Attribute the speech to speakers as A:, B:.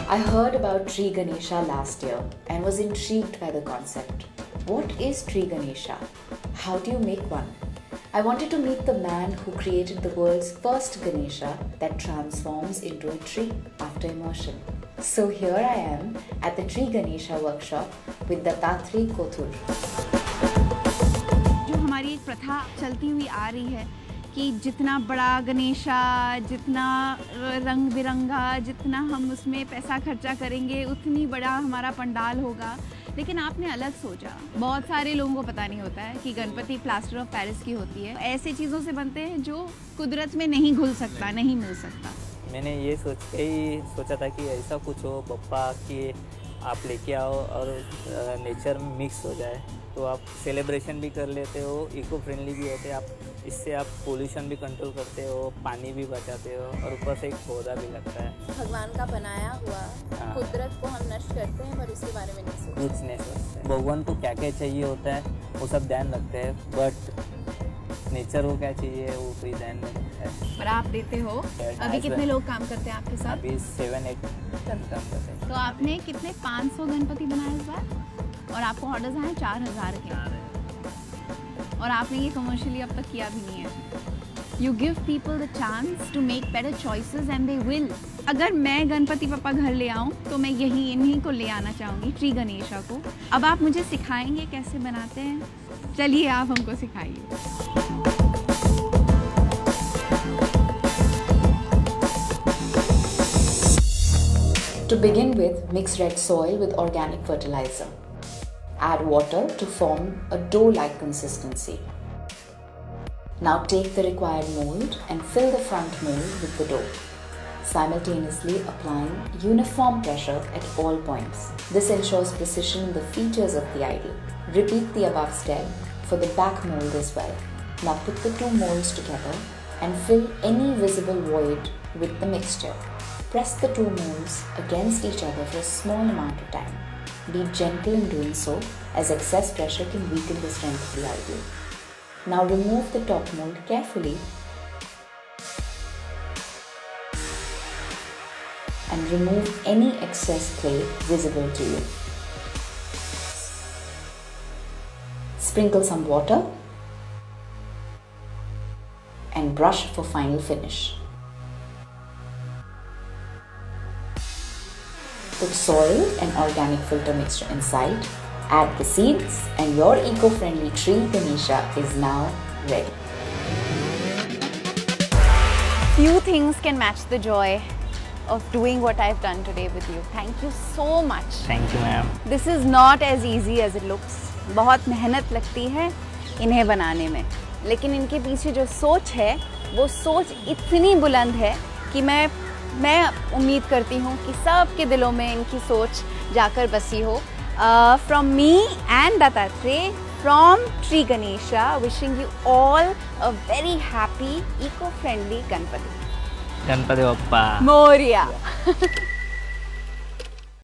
A: I heard about Tree Ganesha last year and was intrigued by the concept. What is Tree Ganesha? How do you make one? I wanted to meet the man who created the world's first Ganesha that transforms into a tree after immersion. So here I am at the Tree Ganesha workshop with Dattatri Kothur.
B: जो हमारी एक प्रथा चलती हुई आ रही है कि जितना बड़ा गणेशा, जितना रंग बिरंगा, जितना हम उसमें पैसा खर्चा करेंगे उतनी बड़ा हमारा पंडाल होगा। लेकिन आपने अलग सोचा। बहुत सारे लोगों को पता नहीं होता है कि गणपति प्लास्टर ऑफ पेरिस की होती है। ऐसे चीज़ों से बनते हैं जो कुदरत में नहीं घुल सकता, नहीं मिल सकता।
C: मैंने ये सोच के ही सोचा था कि ऐसा कुछ हो पप्पा कि आप लेके आओ और नेचर में मिक्स हो जाए, तो आप सेलिब्रेशन भी कर लेते हो, इको फ्रेंडली भी होते हैं आप, इससे आप पोल्यूशन भी कंट्रोल करते हो, पानी भी बचाते हो और ऊपर से एक पौधा भी लगता है।
D: भगवान का बनाया हुआ कुदरत को हम नष्ट करते हैं पर उसके बारे में नहीं सोचते।
C: कुछ नहीं सोचते। भगवान को क्या क्या चाहिए होता है वो सब ध्यान रखते हैं, बट नेचर को क्या चाहिए वो कोई ध्यान नहीं रखता है।
B: पर आप देते हो। अभी कितने लोग काम करते हैं आपके साथ?
C: अभी 7-8 काम करते हैं।
B: तो आपने कितने 500 गणपति बनाए इस बार और आपको ऑर्डर्स आए 4000 के, और आपने ये कमर्शियली अब तक किया भी नहीं है। You give people the chance to make better choices and they will. अगर मैं गणपति पप्पा घर ले आऊँ तो मैं इन्हीं को ले आना चाहूँगी, ट्री गणेशा को। अब आप मुझे सिखाएंगे कैसे बनाते हैं? चलिए आप हमको सिखाइए।
A: To begin with, mix red soil with organic fertilizer. Add water to form a dough-like consistency. Now take the required mold and fill the front mold with the dough, simultaneously applying uniform pressure at all points. This ensures precision in the features of the idol. Repeat the above step for the back mold as well. Now put the two molds together and fill any visible void with the mixture. Press the two molds against each other for a small amount of time. Be gentle in doing so, as excess pressure can weaken the strength of the idol. Now remove the top mold carefully and remove any excess clay visible to you. Sprinkle some water and brush for final finish. Put soil and organic filter mixture inside, add the seeds, and your eco-friendly tree Ganesha is now ready.
B: Few things can match the joy of doing what I've done today with you. Thank you so much.
C: Thank you, ma'am.
B: This is not as easy as it looks. बहुत मेहनत लगती है इन्हें बनाने में, लेकिन इनके पीछे जो सोच है वो सोच इतनी बुलंद है कि मैं उम्मीद करती हूँ कि सबके दिलों में इनकी सोच जाकर बसी हो। From me and Dattatri, from Tree Ganesha, wishing you all a very happy, eco-friendly Ganpati.
C: Ganpati Bappa
B: Moria.